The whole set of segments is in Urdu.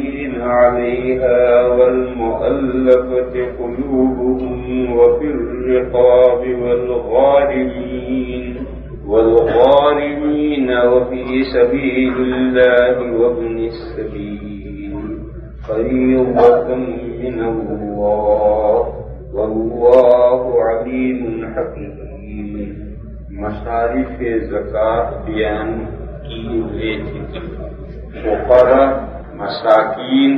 العاملين عليها والمؤلفة قلوبهم وفي الرقاب والغارمين وفي سبيل الله وابن السبيل فريضة من الله والله عليم حكيم. مصارف زکات بیان کی ہوئے تھے. فقراء مساکین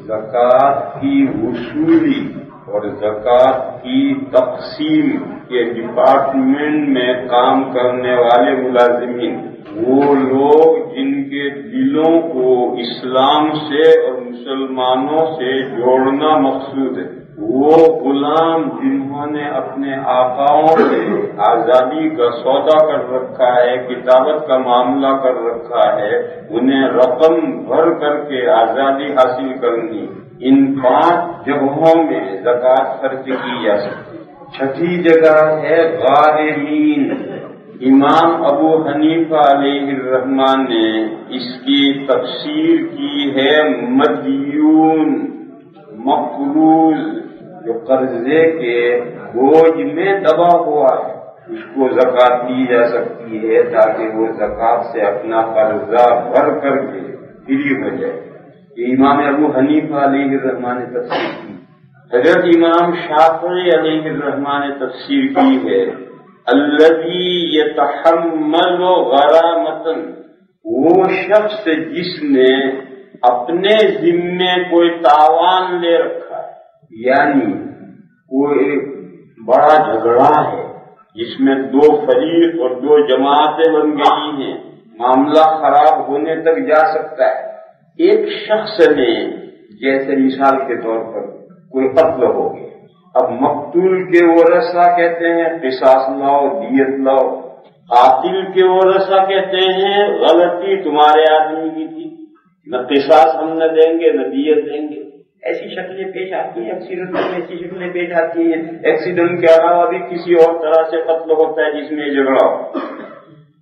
زکات کی وصولی اور زکات کی تقسیم کے ڈپارٹمنٹ میں کام کرنے والے ملازمین، وہ لوگ جن کے دلوں کو اسلام سے اور مسلمانوں سے جوڑنا مقصود ہے، وہ غلام جنہوں نے اپنے آقاؤں سے آزادی کا سودا کر رکھا ہے، کتابت کا معاملہ کر رکھا ہے، انہیں رقم بھر کر کے آزادی حاصل کرنی. ان 5 جگہوں میں زکوٰۃ خرچ کی جا سکتی. چھٹی جگہ ہے غارمین. امام ابو حنیفہ علیہ الرحمن نے اس کی تفسیر کی ہے مدیون، مقروض، جو قرضے کے بوجھ میں دبا ہوا ہے، اس کو زکوٰۃ دی جا سکتی ہے تاکہ وہ زکوٰۃ سے اپنا قرضہ بھر کر کے فری ہو جائے. یہ امام ابو حنیفہ علیہ الرحمن نے تفسیر کی. حضرت امام شافعی علیہ الرحمن نے تفسیر کی ہے الذی یتحمل غرامۃ، وہ شخص جس نے اپنے ذمے کوئی تاوان لے رکھا ہے، یعنی کوئی بڑا جھگڑا ہے جس میں 2 فریق اور 2 جماعتیں بن گئی ہیں، معاملہ خراب ہونے تک جا سکتا ہے. ایک شخص نے، جیسے مثال کے طور پر کوئی قتل ہو گیا، اب مقتول کے ورثہ کہتے ہیں قصاص لاؤ، دیت لاؤ. قاتل کے ورثہ کہتے ہیں غلطی تمہارے آدمی کی تھی، نہ قصاص ہم نہ دیں گے نہ دیت دیں گے. ایسی شکلیں پیش آتی ہیں، ایکسیڈنٹ میں ایسی شکلیں پیش آتی ہیں. ایکسیڈنٹ کے علاوہ بھی کسی اور طرح سے قتل ہوتا ہے جس میں جھگڑا ہو.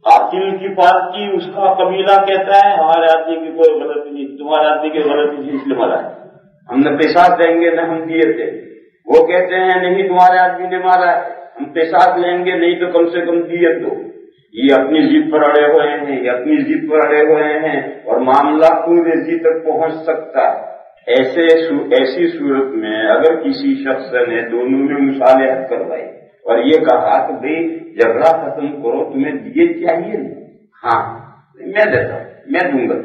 قاتل کی پارٹی، اس کا قبیلہ کہتا ہے ہمارے آدمی کی کوئی غلطی نہیں، تمہارے آدمی کی غلطی تھی اس لیے مرا ہے، ہم نہ قصاص دیں گے نہ ہم دیت دیں گے. وہ کہتے ہیں نہیں تمہارے آدمی نے مارا ہے، ہم قصاص لیں گے نہیں تو کم سے کم دیت دو. یہ اپنی ضد پر اڑے ہوئے ہیں، یہ اپنی ضد پر اڑے ہوئے ہیں اور معاملہ پورے ضد تک پہنچ سکتا ہے. ایسی صورت میں اگر کسی شخص نے دونوں میں مصالحت کروائی اور یہ کہا کہ بھئی جھگڑا ختم کرو، تمہیں دیت چاہیے نا؟ ہاں میں دیتا ہوں، میں دوں گا.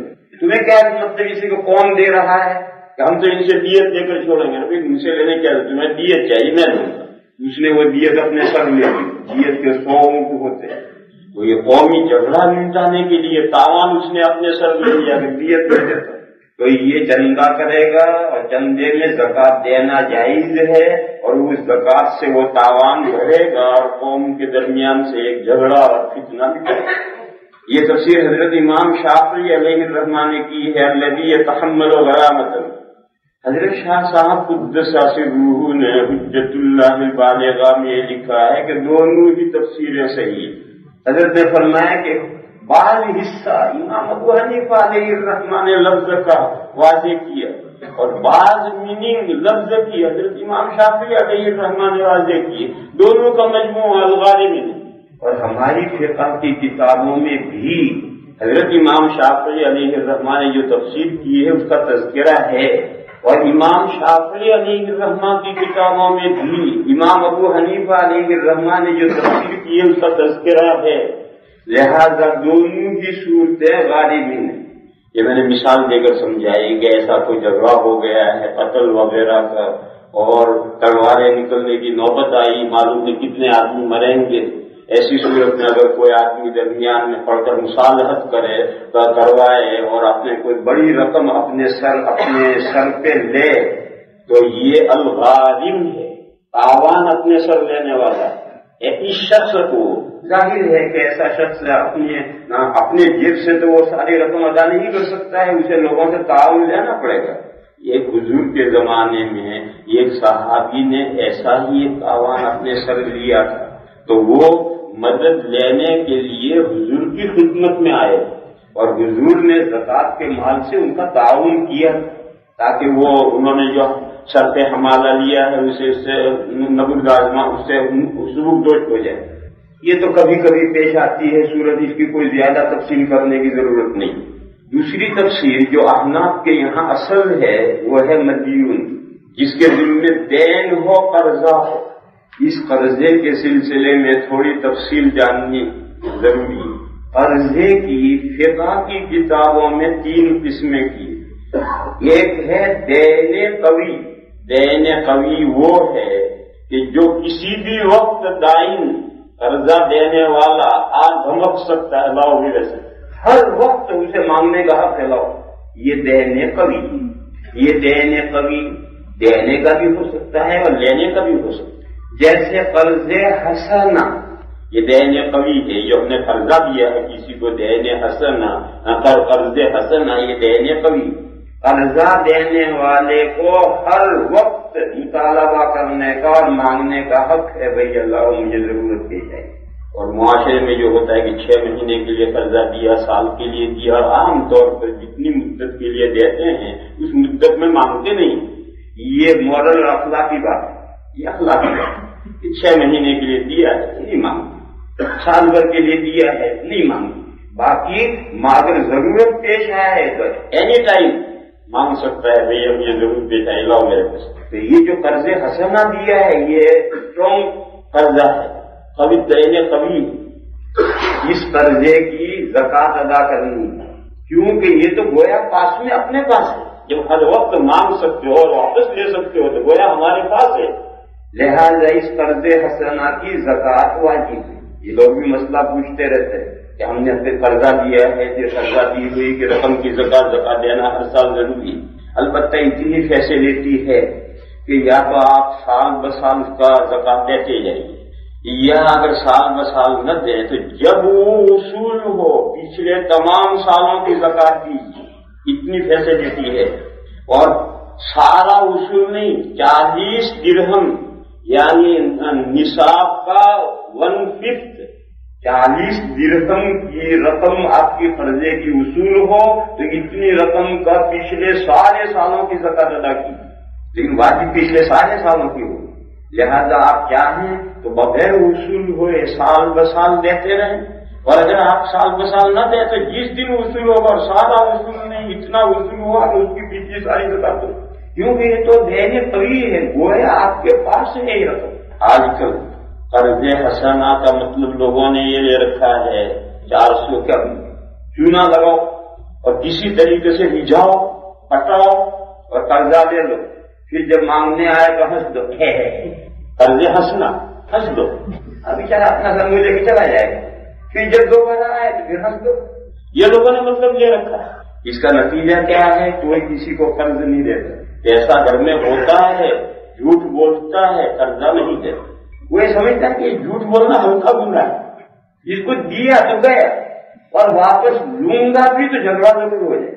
تمہیں کیا مطلب اسی کو کون دے رہا ہے کہ ہم تو ان سے دیت دے کر چھوڑیں گے؟ بھائی ان سے لینے کیا، تمہیں دیت چاہیے میں دوں گا. اس نے وہ دیت اپنے سر لے لی. دیت کے 100 اونٹ ہوتے ہیں. تو یہ قومی جھگڑا نمٹانے کے لیے تاوان اس نے اپنے سر لے لیا کہ دیت دے دیتا. تو یہ چندہ کرے گا اور چندے میں زکوٰۃ دینا جائز ہے اور اس زکوٰۃ سے وہ تاوان بھرے گا اور قوم کے درمیان سے ایک جھگڑا اور فتنہ نکلے گا. یہ تفسیر حضرت امام شافعی علیہ الرحمن نے کی ہے الذی یتحمل غرامۃ. حضرت شاہ صاحب قدس سرہ نے حجت اللہ البالغہ میں یہ لکھا ہے کہ دونوں ہی تفسیریں صحیح ہیں. حضرت نے فرمایا کہ بعض حصہ امام ابو حنیفہ علیہ الرحمن نے لفظ کا واضح کیا اور بعض میننگ لفظ کی حضرت امام شافعی علیہ الرحمن نے واضح کیے. دونوں کا مجموعہ الغارمین. اور ہماری فقہ کی کتابوں میں بھی حضرت امام شافعی علیہ الرحمن نے جو تفسیر کی ہے اس کا تذکرہ ہے، اور امام شافعی علیہ الرحمن کی کتابوں میں بھی امام ابو حنیفہ علیہ الرحمن نے جو تفسیر کی ہے اس کا تذکرہ ہے. لہذا دونوں کی صورتیں غارمین ہیں. یہ میں نے مثال دے کر سمجھائی کہ ایسا کوئی جھگڑا ہو گیا ہے قتل وغیرہ کا اور تلواریں نکلنے کی نوبت آئی، معلوم نہیں کتنے آدمی مریں گے. ایسی صورت میں اگر کوئی آدمی درمیان میں پڑھ کر مصالحت کروائے اور اپنے کوئی بڑی رقم اپنے سر پہ لے تو یہ الغارم ہے، تاوان اپنے سر لینے والا ہے. اس شخص کو ظاہر ہے کہ ایسا شخص اپنے جیب سے تو وہ ساری رقم ادا نہیں کر سکتا ہے، اسے لوگوں سے تعاون لینا پڑے گا. ایک حضور کے زمانے میں ایک صحابی نے ایسا ہی ایک تاوان اپنے سر لیا تھا، تو وہ مدد لینے کے لیے حضور کی خدمت میں آئے اور حضور نے زکوٰۃ کے مال سے ان کا تعاون کیا. تاکہ وہ انہوں نے جو سر پہ حمالہ لیا ہے اسے نبوالگازمہ اس سے سلوک دوش ہو جائے. یہ تو کبھی کبھی پیش آتی ہے صورت، اس کی کوئی زیادہ تفصیل کرنے کی ضرورت نہیں. دوسری تفصیل جو احناف کے یہاں اصل ہے وہ ہے مدیون، جس کے ذمہ دین ہو، قرضہ ہو. اس قرضے کے سلسلے میں تھوڑی تفصیل جاننی ضروری ہے. قرضے کی فقہ کی کتابوں میں 3 قسمیں کی. ایک ہے دین قوی. دین قوی وہ ہے کہ جو کسی بھی وقت دائن قرضہ دینے والا آج دھمک سکتا ہے، لاؤ بھی ویسے ہر وقت اسے مانگنے کا حق ہے، لاؤ. یہ دین قوی. یہ دین قوی دینے کا بھی ہو سکتا ہے اور لینے کا بھی ہو سکتا ہے. جیسے قرض حسنہ، یہ دین قوی ہے، جو ہم نے قرضہ دیا ہے کسی کو، دین حسنہ، قرض حسنہ، یہ دین قوی. قرضہ دینے والے کو ہر وقت مطالبہ کرنے کا اور مانگنے کا حق ہے، بھائی اللہ مجھے ضرورت پیش آئی. اور معاشرے میں جو ہوتا ہے کہ 6 مہینے کے لیے قرضہ دیا، سال کے لیے دیا، عام طور پر جتنی مدت کے لیے دیتے ہیں اس مدت میں مانگتے نہیں. یہ مورل اور اخلاقی بات ہے. یہ اخلاقی بات ہے کہ 6 مہینے کے لیے دیا ہے نہیں مانگتے، سال بھر کے لیے دیا ہے نہیں مانگتے. باقی اگر ضرورت پیش آئے تو اینی ٹائم مانگ سکتا ہے، بھئی اب یہ ضرورت پیش آئے، لاؤ میرے پاس. تو یہ جو قرض حسنہ دیا ہے یہ اسٹرانگ قرضہ ہے، قوی دین قوی. اس قرضے کی زکوٰۃ ادا کرنی ہے، کیونکہ یہ تو گویا پاس میں اپنے پاس ہے. جب ہر وقت مانگ سکتے ہو اور واپس لے سکتے ہو تو گویا ہمارے پاس ہے. لہذا اس قرض حسنہ کی زکوٰۃ واجب ہے. یہ لوگ بھی مسئلہ پوچھتے رہتے ہیں کہ ہم نے اپنے قرضہ دیا ہے، جو قرضہ دی ہوئی کہ رقم کی زکوٰۃ دینا ہر سال ضروری ہے. البتہ اتنی فیسلٹی ہے کہ یا تو آپ سال بسال کا زکوٰۃ دیتے جائیے، یا اگر سال بسال نہ دیں تو جب وہ وصول ہو پچھلے تمام سالوں کی زکوٰۃ دیجیے. اتنی فیسلٹی ہے. اور سارا وصول نہیں، 40 درہم یعنی نصاب کا 1/5، 40 درہم کی رقم آپ کی قرضے کی وصول ہو تو اتنی رقم کا پچھلے سارے سالوں کی زکوٰۃ ادا کی، لیکن واجب پچھلے سارے سالوں کی ہو. لہذا آپ چاہیں تو بغیر وصول ہوئے سال بسال دیتے رہیں، اور اگر آپ سال بسال نہ دیں تو جس دن وصول ہوگا اور سارا وصول نہیں اتنا وصول ہوا تو اس کی پچھلی ساری زکوٰۃ دو، کیونکہ یہ تو دین قوی ہے، گویا آپ کے پاس ہے یہ رقم. آج کل قرض حسنہ کا مطلب لوگوں نے یہ لے رکھا ہے 400 کا چونا لگاؤ اور کسی طریقے سے رجھاؤ، پٹاؤ اور قرضہ لے لو، پھر جب مانگنے آئے تو ہنس دو. قرض حسنہ ہنس دو، ابھی چلا اپنا سنگ لے کے چلا جائے گا، پھر جب دوبارہ آئے تو پھر ہنس دو. یہ لوگوں نے مطلب لے رکھا ہے. اس کا نتیجہ کیا ہے؟ کوئی کسی کو قرض نہیں دیتا. ایسا گھر میں ہوتا ہے، جھوٹ بولتا ہے، قرضہ نہیں دیتا. وہ یہ سمجھتا ہے کہ جھوٹ بولنا ہلکا گناہ ہے، جس کو دیا تو گیا اور واپس لوں گا بھی تو جھگڑا ضرور ہو جائے،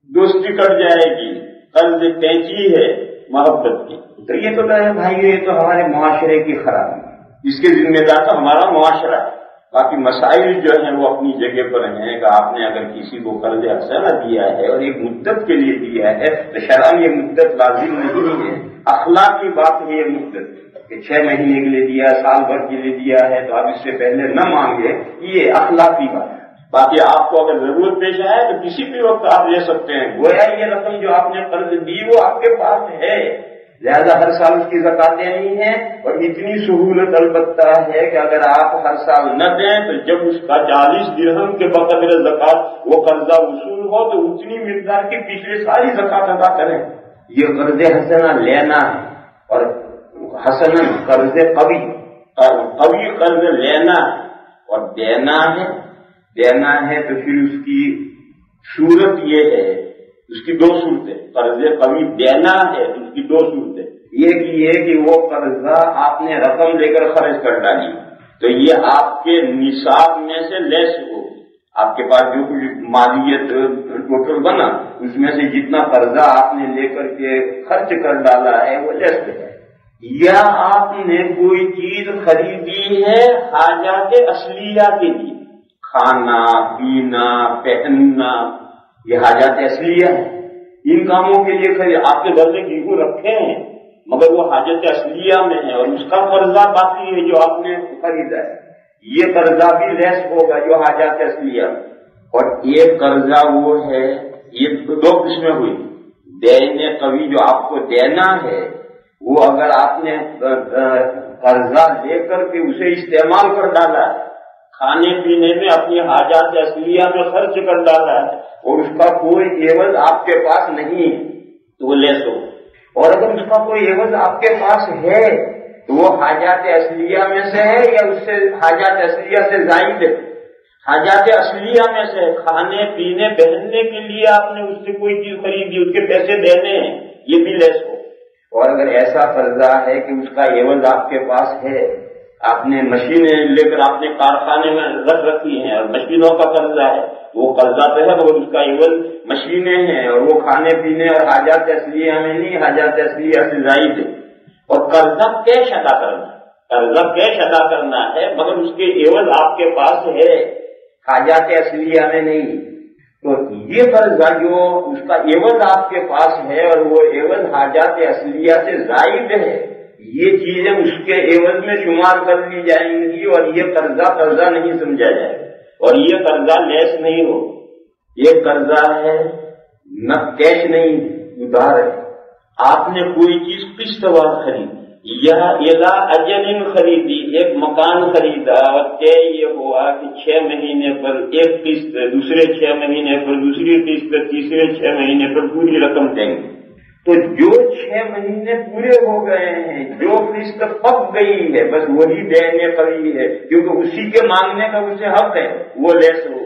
دوستی کٹ جائے گی. قرض پینچی ہے محبت کی. تو یہ تو بھائی یہ تو ہمارے معاشرے کی خرابی ہے، اس کے ذمہ دار تو ہمارا معاشرہ ہے. باقی مسائل جو ہیں وہ اپنی جگہ پر ہیں کہ آپ نے اگر کسی کو قرض حسنہ دیا ہے اور ایک مدت کے لیے دیا ہے تو شرعاً یہ مدت لازم نہیں ہے. اخلاق کی بات ہے یہ مدت کہ 6 مہینے کے لیے دیا، سال بھر کے لیے دیا ہے تو آپ اس سے پہلے نہ مانگے، یہ اخلاقی بات ہے. باقی آپ کو اگر ضرورت پیش آئے تو کسی بھی وقت آپ لے سکتے ہیں، گویا یہ رقم جو آپ نے قرض دی وہ آپ کے پاس ہے، لہذا ہر سال اس کی زکوٰۃ دینی ہے. اور اتنی سہولت البتہ ہے کہ اگر آپ ہر سال نہ دیں تو جب اس کا 40 درہم کے بقدر زکوٰۃ وہ قرضہ وصول ہو تو اتنی مقدار کی پچھلے ساری زکوٰۃ ادا کریں. یہ قرض حسنہ لینا ہے، اور حسنہ قرض قوی قرض لینا ہے اور دینا ہے تو پھر اس کی صورت یہ ہے، اس کی 2 صورتیں. قرض قوی دینا ہے اس کی 2 صورتیں. ایک یہ کہ وہ قرضہ آپ نے رقم لے کر خرچ کر ڈالی تو یہ آپ کے نصاب میں سے لیس ہوگی. آپ کے پاس جو کچھ مالیت ٹوٹل بنا اس میں سے جتنا قرضہ آپ نے لے کر کے خرچ کر ڈالا ہے وہ لیس ہے. یا آپ نے کوئی چیز خریدی ہے حاجات اصلیہ کے لیے، کھانا پینا پہننا، یہ حاجات اصلیہ ہے. ان کاموں کے لیے خرید، آپ کے گھر میں گیہوں رکھے ہیں مگر وہ حاجت اصلیہ میں ہے اور اس کا قرضہ باقی ہے جو آپ نے خریدا ہے، یہ قرضہ بھی لیس ہوگا جو حاجات اصلیہ. اور ایک قرضہ وہ ہے، یہ دو قسمیں ہوئی. دین قوی جو آپ کو دینا ہے، وہ اگر آپ نے قرضہ لے کر کے اسے استعمال کر ڈالا ہے، کھانے پینے میں اپنی حاجات اصلیہ میں خرچ کر ڈالا ہے اور اس کا کوئی عوض آپ کے پاس نہیں ہے تو وہ لیس ہو. اور اگر اس کا کوئی عوض آپ کے پاس ہے تو وہ حاجات اصلیہ میں سے ہے یا اس سے حاجات اصلیہ سے زائد ہے؟ حاجات اصلیہ میں سے، کھانے پینے پہننے کے لیے آپ نے اس سے کوئی چیز خریدی، اس کے پیسے دینے ہیں، یہ بھی لیس ہو. اور اگر ایسا قرضہ ہے کہ اس کا عوض آپ کے پاس ہے، آپ نے مشینیں لے کر آپ نے کارخانے میں رکھ رکھی ہیں اور مشینوں کا قرضہ ہے، وہ قرضہ تو ہے مگر اس کا عوض مشینیں ہیں اور وہ کھانے پینے اور حاجات اصلیہ میں نہیں، حاجات اصلیہ سے زائد ہے. اور قرضہ کیش ادا کرنا، قرضہ کیش ادا کرنا ہے مگر اس کے عوض آپ کے پاس ہے، حاجات اصلیہ میں نہیں. تو یہ قرضہ جو اس کا عوض آپ کے پاس ہے اور وہ عوض حاجات اصلیہ سے زائد ہے، یہ چیزیں اس کے عوض میں شمار کر لی جائیں گی اور یہ قرضہ نہیں سمجھا جائے گا اور یہ قرضہ لیس نہیں ہو. یہ قرضہ ہے نہ کیش نہیں، ادھار ہے. آپ نے کوئی چیز قسط وار خریدی یا الا اجل خریدی، ایک مکان خریدا اور طے یہ ہوا کہ 6 مہینے پر ایک قسط، دوسرے 6 مہینے پر دوسری قسط، تیسرے 6 مہینے پر پوری رقم دیں گے. تو جو 6 مہینے پورے ہو گئے ہیں، جو قسط پک گئی ہے، بس وہی دین قوی ہے کیونکہ اسی کے مانگنے کا اسے حق ہے، وہ لیس ہو.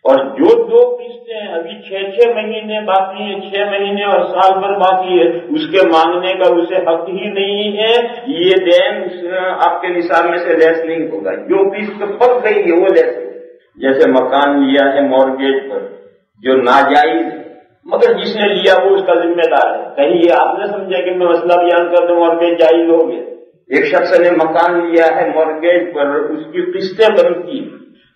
اور جو 2 قسطیں ابھی 6 مہینے باقی ہیں، 6 مہینے اور سال بھر باقی ہے، اس کے مانگنے کا اسے حق ہی نہیں ہے، یہ دین آپ کے نصاب میں سے لیس نہیں ہوگا. جو قسط پک گئی ہے وہ لیس ہوگا. جیسے مکان لیا ہے مورگیج پر جو ناجائز ہے مگر جس نے لیا وہ اس کا ذمہ دار ہے. کہیں یہ آپ نے سمجھا کہ میں مسئلہ بیان کر دوں مورگیج جائز ہو گیا. ایک شخص نے مکان لیا ہے مورگیج پر، اس کی قسطیں بنتی،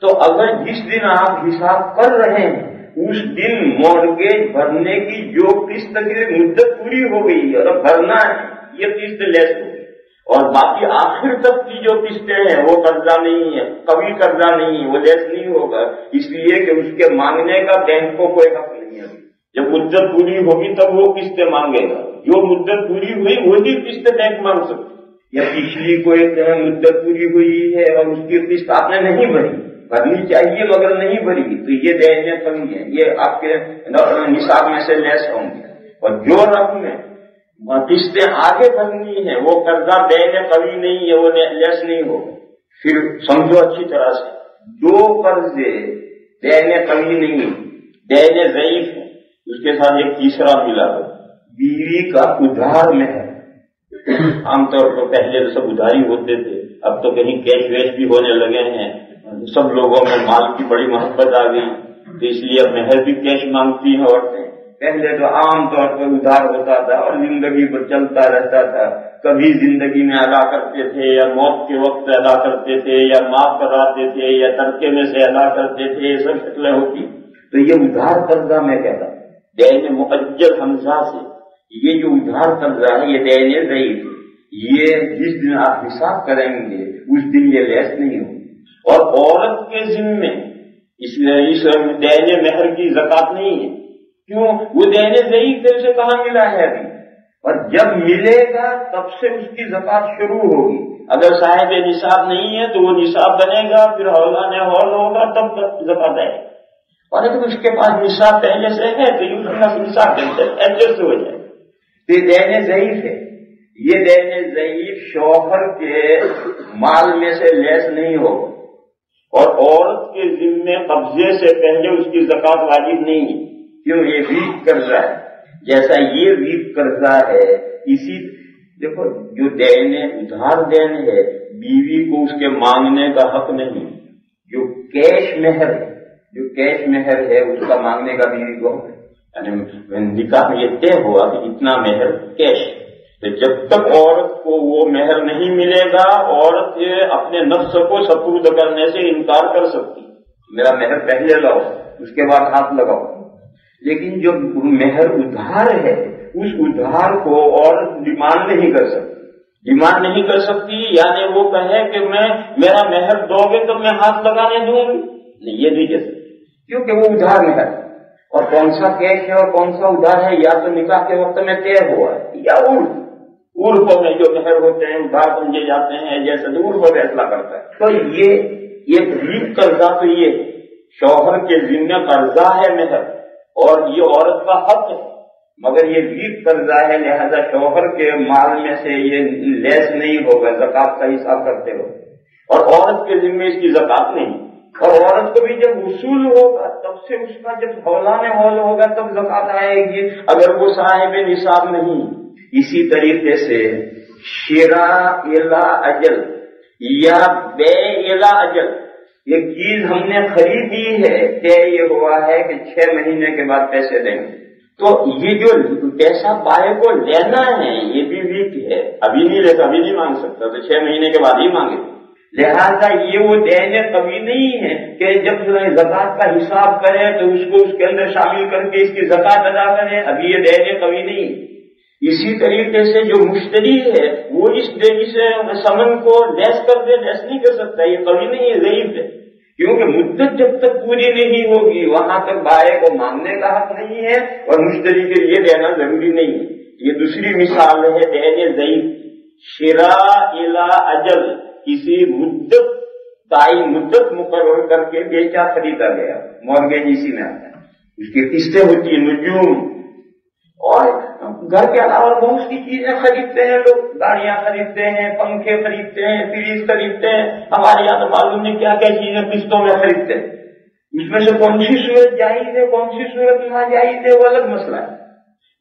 تو اگر جس دن آپ حساب کر رہے ہیں اس دن مورگیج بھرنے کی جو قسط کی مدت پوری ہو گئی ہے اور بھرنا ہے، یہ قسط لیس ہو گئی. اور باقی آخر تک کی جو قسطیں ہیں وہ قرضہ نہیں ہے، کبھی قرضہ نہیں ہے، وہ لیس نہیں ہوگا، اس لیے کہ اس کے مانگنے کا بینک کو کوئی حق نہیں ہے. جب مدت پوری ہوگی تب وہ قسطیں مانگے گا، جو مدت پوری ہوئی وہی قسط بینک مانگ سکتی. یا پچھلی کوئی مدت پوری ہوئی ہے اور اس کی قسط آپ نے نہیں بھری، بھرنی چاہیے مگر نہیں بھری، تو یہ دین کمی ہے، یہ آپ کے نصاب میں سے لیس ہوں گے. اور جو رقم قسطیں آگے بھرنی ہے وہ قرضہ دین قوی نہیں ہے، وہ لیس نہیں ہوگا. پھر سمجھو اچھی طرح سے، 2 قرضے دین قوی نہیں، دین ضعیف ہے، اس کے ساتھ ایک تیسرا ملا ہے، بیوی کا ادھار میں ہے. عام طور پر پہلے تو سب ادھاری ہوتے تھے، اب تو کہیں کیش ویش بھی ہونے لگے ہیں، سب لوگوں میں مال کی بڑی محبت آ گئی تو اس لیے اب مہر بھی کیش مانگتی ہیں عورتیں. پہلے تو عام طور پر ادھار ہوتا تھا اور زندگی پر چلتا رہتا تھا، کبھی زندگی میں ادا کرتے تھے یا موت کے وقت ادا کرتے تھے یا معاف کراتے تھے یا ترکے میں سے ادا کرتے تھے، یہ سب شکلیں ہوتی. تو یہ ادھار قرضہ میں کہتا ہوں دین مؤجل حمزہ سے، یہ جو ادھار قرضہ ہے یہ دین ضعیف ہے. یہ جس دن آپ حساب کریں گے اس دن یہ لیس نہیں ہوگی. اور عورت کے ذمے اس دین مہر کی زکات نہیں ہے. کیوں؟ وہ دین ضعیف ہے، اسے کہاں ملا ہے ابھی، اور جب ملے گا تب سے اس کی زکات شروع ہوگی. اگر صاحب نصاب نہیں ہے تو وہ نصاب بنے گا، پھر حولان حول ہوگا تب تک زکات آئے گی. اور اگر اس کے پاس نصاب پہلے سے ہے تو یہ نصاب کے اندر ایڈجسٹ ہو جائے. یہ دین ضعیف ہے. یہ دین ضعیف شوہر کے مال میں سے لیس نہیں ہوگا اور عورت کے ذمے قبضے سے پہلے اس کی زکات واجب نہیں ہے. کیوں؟ یہ ویک قرضہ ہے. جیسا یہ ویک قرضہ ہے، اسی دیکھو جو دین ادھار دین ہے بیوی کو اس کے مانگنے کا حق نہیں. جو کیش مہر ہے، جو کیش مہر ہے اس کا مانگنے کا بیوی کو حق ہے. یعنی نکاح میں یہ طے ہوا کہ اتنا مہر کیش، تو جب تک عورت کو وہ مہر نہیں ملے گا عورت اپنے نفس کو سپرد کرنے سے انکار کر سکتی. میرا مہر پہلے لاؤ اس کے بعد ہاتھ لگاؤ. لیکن جو مہر ادھار ہے اس ادھار کو عورت ڈیمانڈ نہیں کر سکتی، یعنی وہ کہے کہ میرا مہر دو گے تو میں ہاتھ لگانے دوں گی، نہیں، یہ نہیں کہہ سکتی، کیونکہ وہ ادھار مہر ہے، اور کون سا کیش ہے اور کون سا ادھار ہے یا تو نکاح کے وقت میں طے ہوا ہے یا عرف میں جو مہر ہوتے ہیں ادھار سمجھے جاتے ہیں، جیسے تو عرف فیصلہ کرتا ہے۔ تو یہ غریب قرضہ تو یہ شوہر کے ذمہ قرضہ ہے مہر، اور یہ عورت کا حق ہے، مگر یہ غریب قرضہ ہے، لہذا شوہر کے مال میں سے یہ لیس نہیں ہوگا، زکات کا حساب کرتے ہو، اور عورت کے ذمہ اس کی زکات نہیں، اور عورت کو بھی جب وصول ہوگا تب سے اس کا جب ہولان ہول ہوگا تب زکات آئے گی، اگر وہ صاحب نصاب نہیں۔ اسی طریقے سے شراء الی اجل یا بے الی اجل، ایک چیز ہم نے خریدی ہے کہ یہ ہوا ہے کہ 6 مہینے کے بعد پیسے دیں گے، تو یہ جو پیسہ بائے کو لینا ہے یہ بھی ویک ہے، ابھی نہیں لیتا، ابھی نہیں مانگ سکتا، تو 6 مہینے کے بعد ہی مانگے، لہذا یہ وہ دینے کبھی نہیں ہے کہ جب زکات کا حساب کرے تو اس کو اس کے اندر شامل کر کے اس کی زکات ادا کرے، ابھی یہ دینے کبھی نہیں۔ اسی طریقے سے جو مشتری ہے وہ اس سمن کو لیس کر دے، لیس نہیں کر سکتا، یہ کبھی نہیں ہے، ضعیف ہے، کیونکہ مدت جب تک پوری نہیں ہوگی وہاں تک بائے کو مانگنے کا حق نہیں ہے اور مشتری کے لیے دینا ضروری نہیں ہے۔ یہ دوسری مثال ہے دینے ضعیف۔ شراء الی اجل، کسی مدت تعین مدت مقرر کر کے بیچا خریدا گیا، مورگیج اسی میں آتا ہے، اس کی قسطیں ہوتی ہیں، نجوم، اور گھر کے علاوہ بہت سی چیزیں خریدتے ہیں لوگ، گاڑیاں خریدتے ہیں، پنکھے خریدتے ہیں، فریج خریدتے ہیں، ہمارے یہاں تو معلوم نہیں کیا کیا چیزیں قسطوں میں خریدتے ہیں، اس میں سے کون سی صورت جائز ہے کون سی صورت ناجائز ہے وہ الگ مسئلہ ہے۔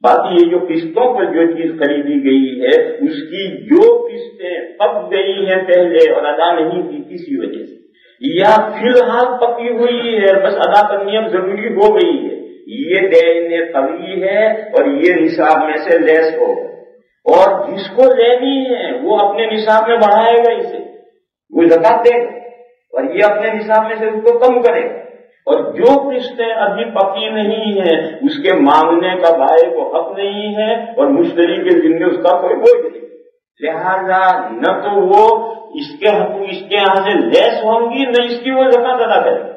باقی یہ جو قسطوں پر جو چیز خریدی گئی ہے اس کی جو قسطیں پک گئی ہیں پہلے اور ادا نہیں کی کسی وجہ سے، یا فی الحال پکی ہوئی ہے بس ادا کرنی اب ضروری ہو گئی ہے، یہ دین قوی ہے اور یہ نصاب میں سے لیس ہوگا، اور جس کو لینی ہے وہ اپنے نصاب میں بڑھائے گا، اسے وہ زکات دے گا، اور یہ اپنے نصاب میں سے اس کو کم کرے گا، اور جو قسطیں ابھی پکی نہیں ہیں اس کے مانگنے کا بائے کو حق نہیں ہے اور مشتری کے ذمہ اس کا کوئی بوجھ نہیں، لہذا نہ تو وہ اس کے یہاں سے لیس ہوں گی نہ اس کی وہ زکات ادا کرے گا،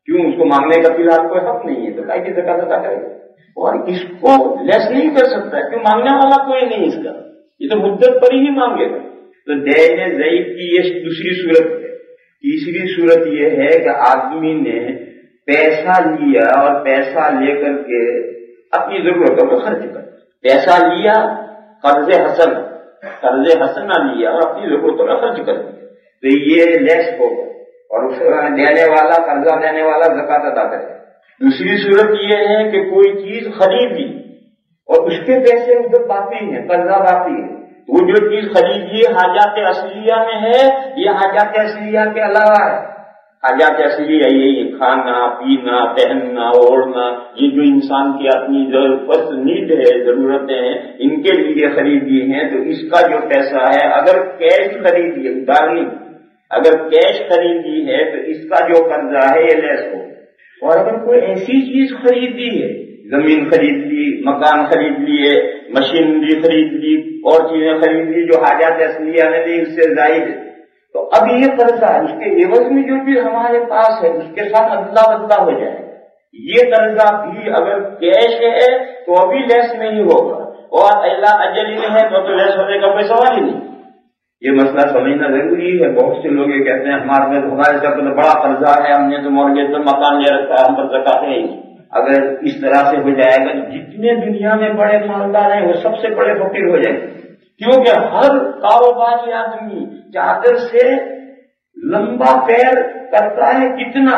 کیوں اس کو مانگنے کا فی الحال کوئی حق نہیں ہے تو کائے کی زکات ادا کرے گا، اور اس کو لیس نہیں کر سکتا کیوں مانگنے والا کوئی نہیں اس کا، یہ تو مدت پر ہی مانگے گا۔ تو دین ضعیف کی یہ دوسری صورت ہے۔ تیسری صورت یہ ہے کہ آدمی نے پیسہ لیا اور پیسہ لے کر کے اپنی ضرورتوں کو خرچ کر، پیسہ لیا قرض حسن لیا اور اپنی ضرورتوں کا خرچ کر دیا، تو یہ لیس ہوگا اور اس دینے والا قرضہ دینے والا زکات ادا کرے۔ دوسری صورت یہ ہے کہ کوئی چیز خریدی اور اس کے پیسے ادھر باقی ہیں، قرضہ باقی ہے، وہ جو چیز خریدی حاجات اصلیہ میں ہے یہ حاجات اصلیہ کے علاوہ ہے، حاجات اصلیہ یہی کھانا پینا پہننا اوڑھنا، یہ جو انسان کی اپنی فرض نیڈ ہے ضرورتیں ہیں ان کے لیے خریدی ہیں، تو اس کا جو پیسہ ہے اگر کیش خریدی ہے ادھار نہیں، اگر کیش خریدی ہے تو اس کا جو قرضہ ہے یہ لیس ہو، اور اگر کوئی ایسی چیز خریدی ہے، زمین خرید لی، مکان خرید لیے، مشینری خرید لی اور چیزیں خرید لی جو حاجات اصلیہ نے دی اس سے زائد ہے، تو اب یہ قرضہ ہے، اس کے عوض میں جو چیز ہمارے پاس ہے اس کے ساتھ ادلا بدلا ہو جائے، یہ قرضہ بھی اگر کیش ہے تو ابھی لیس نہیں ہوگا، اور الا اجل ہے تو لیس ہونے کا کوئی سوال ہی نہیں۔ یہ مسئلہ سمجھنا ضروری ہے۔ بہت سے لوگ یہ کہتے ہیں ہمارے ساتھ تو بڑا قرضہ ہے، ہم نے تو مورگیج پر مکان لے رکھا ہے، ہم پر زکات ہے ہی نہیں۔ اگر اس طرح سے ہو جائے گا جتنے دنیا میں بڑے مالدار ہیں وہ سب سے بڑے فقیر ہو جائیں گے، کیونکہ ہر کاروباری آدمی چادر سے لمبا پیر کرتا ہے کتنا،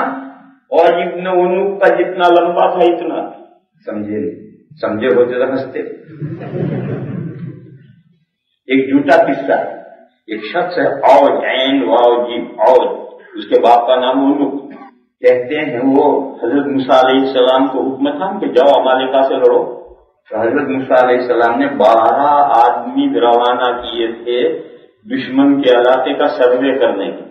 اور ابن انوق کا جتنا لمبا تھا اتنا، سمجھے ہوتے تو ہنستے۔ ایک جھوٹا قصہ ہے، ایک شخص ہے اوج، عین واو جیم اوج، اس کے باپ کا نام انوق، کہتے ہیں وہ حضرت موسیٰ علیہ السلام کو حکم تھا کہ جاؤ عمالقہ سے لڑو، تو حضرت موسیٰ علیہ السلام نے 12 آدمی روانہ کیے تھے دشمن کے علاقے کا سروے کرنے کے،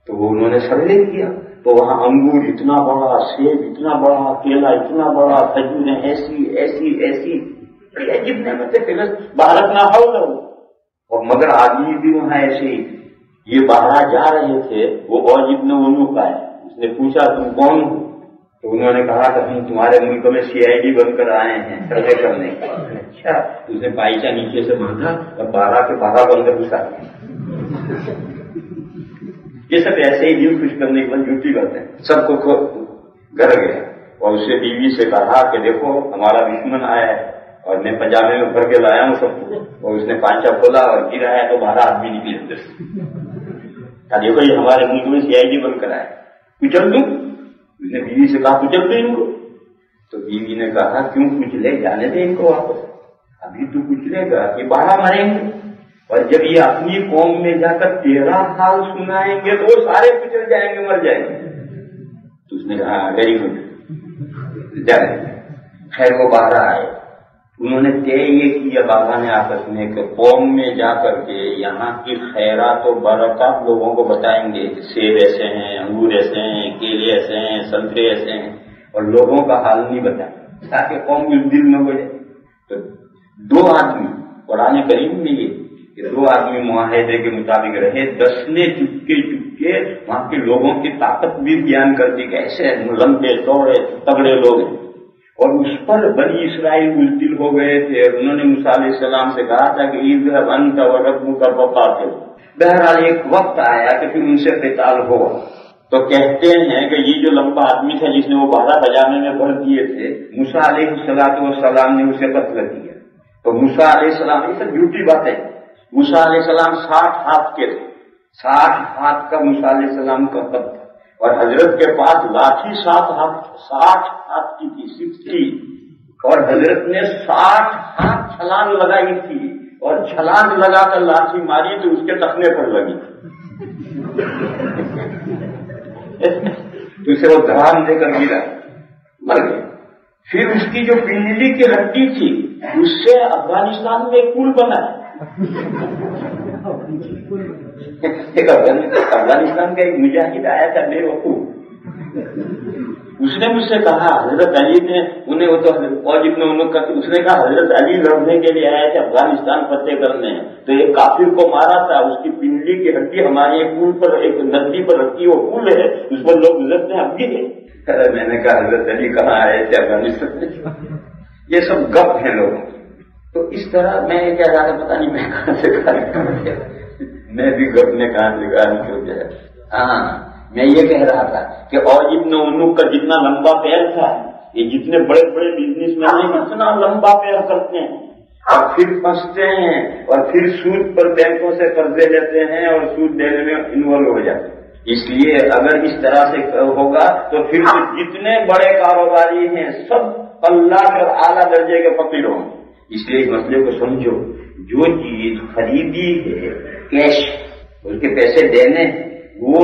تو وہ انہوں نے سروے کیا تو وہاں انگور اتنا بڑا، سیب اتنا بڑا، کیلا اتنا بڑا، کھجوریں ایسی ایسی ایسی، بڑی عجیب نعمتیں بھارت نہ ہو رہا ہو. اور مگر آدمی بھی وہاں ایسے ہی. یہ باہر جا رہے تھے، وہ اور ابن انوف آئے. اس نے پوچھا تم کون ہو؟ تو انہوں نے کہا کہ ہم تمہارے ملک میں CID بن کر آئے ہیں سروے کرنے. اچھا. اس نے پائچہ نیچے سے باندھا اور 12 کے 12 بندر گھسا. یہ سب ایسے ہی دل خوش کرنے کے بعد ڈیوٹی کرتے ہیں. سب کو گھر گیا اور اس نے بیوی سے کہا کہ دیکھو ہمارا دشمن آیا ہے اور میں پجامے میں بھر کے لایا ہوں سب کو. اور اس نے پانچا کھولا اور گرا ہے تو 12 آدمی نکلے اندر سے. دیکھو یہ ہمارے ملک میں CID بن کر آئے، کچل دوں. اس نے بیوی سے کہا کچل دیں ان کو. تو بیوی نے کہا کیوں کچلے، جانے دیں ان کو واپس. ابھی تو کچلے گا کہ 12 مریں گے، اور جب یہ اپنی قوم میں جا کر 13 حال سنائیں گے تو وہ سارے کچل جائیں گے، مر جائیں گے. تو اس نے کہا ویری گڈ جائے. خیر وہ 12 آئے. انہوں نے طے یہ کیا بابا نے آپس میں کہ قوم میں جا کر کے یہاں کی خیرات و برکات لوگوں کو بتائیں گے کہ سیب ایسے ہیں، انگور ایسے ہیں، کیلے ایسے ہیں، سنترے ایسے ہیں، اور لوگوں کا حال نہیں بتائیں تاکہ قوم کی دل نہ ہو جائے. تو 2 آدمی قرآن کریم میں یہ 2 آدمی معاہدے کے مطابق رہے. 10 نے چپکے چپکے وہاں کے لوگوں کی طاقت بھی بیان کر دی کہ ایسے لمبے چوڑے تگڑے لوگ ہیں. اور اس پر بنی اسرائیل ملتل ہو گئے تھے. انہوں نے موسیٰ علیہ السلام سے کہا تھا کہ اذهب انت وربك فقاتل. بہرحال ایک وقت آیا کہ پھر ان سے قتال ہوا. تو کہتے ہیں کہ یہ جو لمبا آدمی تھا جس نے وہ 12 پجامے میں بھر دیے تھے، موسیٰ علیہ السلام نے اسے قتل کیا. تو موسیٰ علیہ السلام، یہ سب جھوٹی باتیں. موسیٰ علیہ السلام 60 ہاتھ کے تھے، 60 ہاتھ کا موسیٰ علیہ السلام کا قد تھا. اور حضرت کے پاس لاٹھی 60 ہاتھ کی تھی، 60. اور حضرت نے 60 ہاتھ چھلانگ لگائی تھی، اور چھلانگ لگا کر لاٹھی ماری تو اس کے ٹخنے پر لگی. اسے وہ دھڑام دے کر گرا، مر گیا. پھر اس کی جو پنڈلی کی ہڈی تھی اس سے افغانستان میں ایک پل بنا ہے. افغانستان کا ایک مجاہد آیا تھا بے وقوف. اس نے مجھ سے کہا حضرت علی نے انہیں وہ تو اور جتنے انہوں نے اس نے کہا حضرت علی لڑنے کے لیے آئے تھے افغانستان فتح کرنے، تو ایک کافر کو مارا تھا، اس کی پنڈلی کی ہڈی ہمارے ایک پل پر، ایک ندی پر رکھی، وہ پل ہے اس پر لوگ گزرتے ہیں اب بھی ہے. میں نے کہا حضرت علی کہاں آئے تھے افغانستان میں. یہ سب گپ ہیں لوگوں. تو اس طرح میں کہہ رہا تھا، پتا نہیں میں کہاں سے کہا، میں بھی گپ میں کہاں سے کہا نہیں ہے. ہاں میں یہ کہہ رہا تھا کہ اور ابن انوف کا جتنا لمبا پیر تھا، یہ جتنے بڑے بڑے بزنس مین اتنا لمبا پیر کرتے ہیں اور پھر پھنستے ہیں اور پھر سود پر بینکوں سے قرضے لیتے ہیں اور سود دینے میں انوالو ہو جاتے ہیں. اس لیے اگر اس طرح سے ہوگا تو پھر جتنے بڑے کاروباری ہیں سب اللہ کے اعلیٰ درجے کے فقیر ہوں. اس لیے اس مسئلے کو سمجھو. جو چیز خریدی ہے کیش، اس کے پیسے دینے، وہ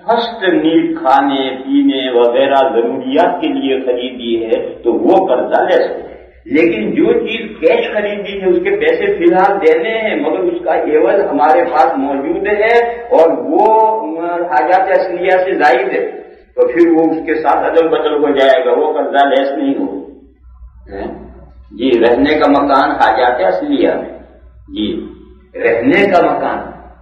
فرسٹ نیڈ کھانے پینے وغیرہ ضروریات کے لیے خریدی ہے تو وہ قرضہ لے سکتے. لیکن جو چیز کیش خریدی ہے اس کے پیسے فی الحال دینے ہیں مگر اس کا عوض ہمارے پاس موجود ہے اور وہ حاجات اصلیہ سے زائد ہے، تو پھر وہ اس کے ساتھ عدل بدل ہو جائے گا، وہ قرضہ لیس نہیں ہوگا. جی رہنے کا مکان حاجات اصلیہ میں، جی رہنے کا مکان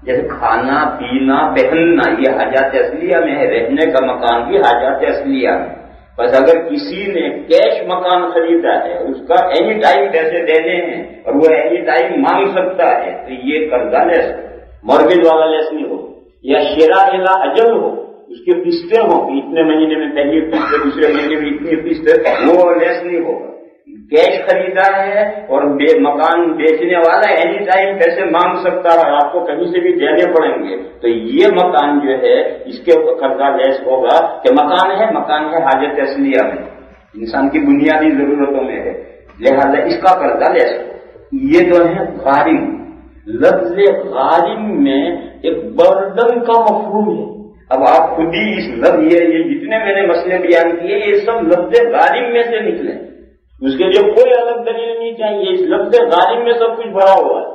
جیسے کھانا پینا پہننا یہ حاجات اصلیہ میں ہے، رہنے کا مکان بھی حاجات اصلیہ میں. بس اگر کسی نے کیش مکان خریدا ہے، اس کا اینی ٹائم پیسے دینے ہیں اور وہ اینی ٹائم مانگ سکتا ہے تو یہ قرضہ لیس ہے، مورگیج والا لیس نہیں ہو. یا شراء الی اجل ہو، اس کی قسطیں ہوں کہ اتنے مہینے میں پہلی قسط دوسرے مہینے میں اتنی قسط، وہ لیس نہیں ہوگا. کیش خریدا ہے اور مکان بیچنے والا اینی ٹائم پیسے مانگ سکتا ہے، آپ کو کہیں سے بھی دینے پڑیں گے، تو یہ مکان جو ہے اس کے اوپر قرضہ لیس ہوگا کہ مکان ہے حاجت اصلیہ میں، انسان کی بنیادی ضرورتوں میں ہے، لہذا اس کا قرضہ لیس ہو. یہ جو ہے غارم، لفظ غارم میں ایک برڈن کا مفہوم ہے. اب آپ خود ہی اس لفظ یہ جتنے میں نے مسئلے بیان کیے یہ سب لفظ غارم میں سے نکلے، اس کے لیے کوئی الگ دلیل نہیں چاہیے. اس لفظ غارم میں سب کچھ بھرا ہوا ہے.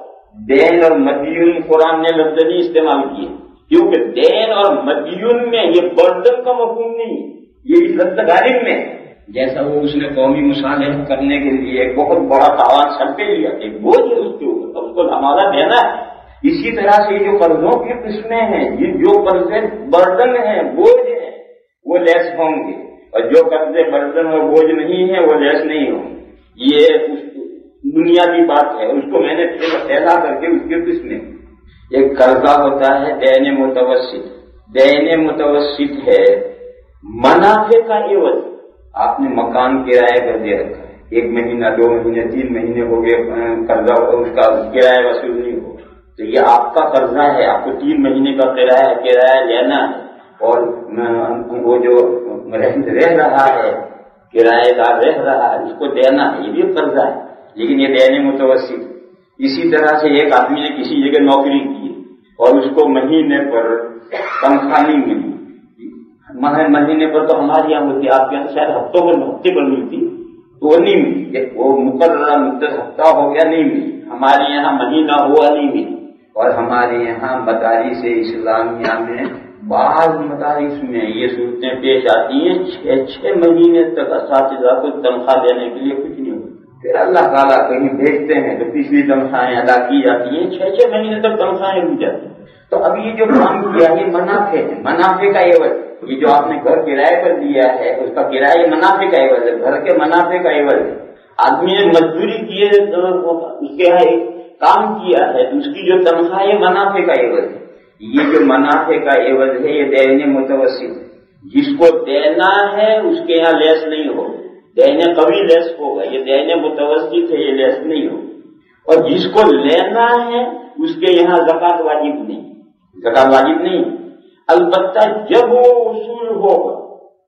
دین اور مدیون قرآن نے لفظ نہیں استعمال کیے، کیونکہ دین اور مدیون میں یہ برڈن کا مفہوم نہیں، یہ عزت غالب میں جیسا وہ اس نے قومی مصالحت کرنے کے لیے ایک بہت بڑا تاوان سر پہ لیا، ایک بوجھ ہے اس کے اوپر، اب اس کو ہمارا دینا ہے۔ اسی طرح سے یہ جو قرضوں کی قسمیں ہیں، یہ جو قرضے برڈن ہیں، بوجھ ہیں، وہ لیس ہوں گے، اور جو قرضے برڈن اور بوجھ نہیں ہیں وہ لیس نہیں ہوں گے۔ یہ بنیادی بات ہے، اس کو میں نے پھیلا کر کے اس کی قسمیں۔ ایک قرضہ ہوتا ہے دین متوسط، دین متوسط ہے منافع کا عوض، آپ نے مکان کرایہ پر دے رکھا ہے، 1 مہینہ 2 مہینے 3 مہینے ہو گئے قرضہ، اس کا کرایہ وصول نہیں ہو، تو یہ آپ کا قرضہ ہے، آپ کو 3 مہینے کا کرایہ لینا ہے، اور وہ جو رہ رہا ہے کرایہ دار رہ رہا ہے اس کو دینا ہے، یہ بھی قرضہ ہے، لیکن یہ دین متوسط۔ اسی طرح سے ایک آدمی نے کسی جگہ نوکری کی اور اس کو مہینے پر تنخواہ نہیں ملی، مہینے پر تو ہمارے یہاں ہوتی، آپ کے یہاں شاید ہفتے پر ملتی، تو وہ نہیں ملی، وہ مقررہ مدت ہفتہ ہو گیا نہیں ملی، ہمارے یہاں مہینہ ہوا نہیں ملی۔ اور ہمارے یہاں مدارس اسلامیہ میں بعض مدارس میں یہ صورتیں پیش آتی ہیں 6 مہینے تک اساتذہ کو تنخواہ دینے کے لیے کچھ نہیں ہوتا، پھر اللہ تعالیٰ کہیں بھیجتے ہیں تو پچھلی تنخواہیں ادا کی جاتی ہیں، 6 مہینے تک تنخواہیں دی جاتی ہیں۔ تو اب یہ جو کام کیا یہ منافع ہے، منافع کا عوض، یہ جو آپ نے گھر کرائے پر دیا ہے اس کا کرایہ منافع کا عوض ہے، گھر کے منافع کا عوض ہے۔ آدمی نے مزدوری کی ہے، اس کے کام کیا ہے تو اس کی جو تنخواہ ہے منافع کا عوض ہے، یہ جو منافع کا عوض ہے یہ دین متوسط، جس کو دینا ہے اس کے یہاں لیس نہیں ہو، دین قوی لیس ہوگا، یہ دین متوسط ہے، یہ لیس نہیں ہو، اور جس کو لینا ہے اس کے یہاں زکوٰۃ واجب نہیں، زکوٰۃ واجب نہیں، البتہ جب وہ وصول ہوگا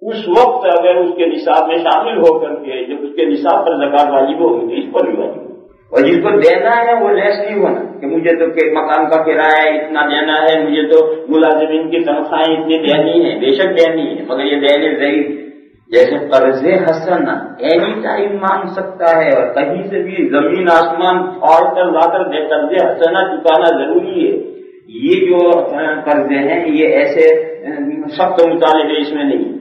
اس وقت اگر اس کے نصاب میں شامل ہو کر کے جب اس کے نصاب پر زکوٰۃ واجب ہوگی تو اس پر بھی واجب ہوگی، اور جس کو دینا ہے وہ لیس نہیں ہونا کہ مجھے تو مکان کا کرایہ اتنا دینا ہے، مجھے تو ملازمین کی تنخواہیں اتنی دینی ہے، بے شک دینی ہے، مگر یہ دینے ضعیف، جیسے قرض حسن اینی ٹائم مانگ سکتا ہے اور کہیں سے بھی زمین آسمان پھاڑ کر لا کر قرض حسنہ چکانا ضروری ہے، یہ جو قرضے ہیں یہ ایسے سخت مطالبے اس میں نہیں،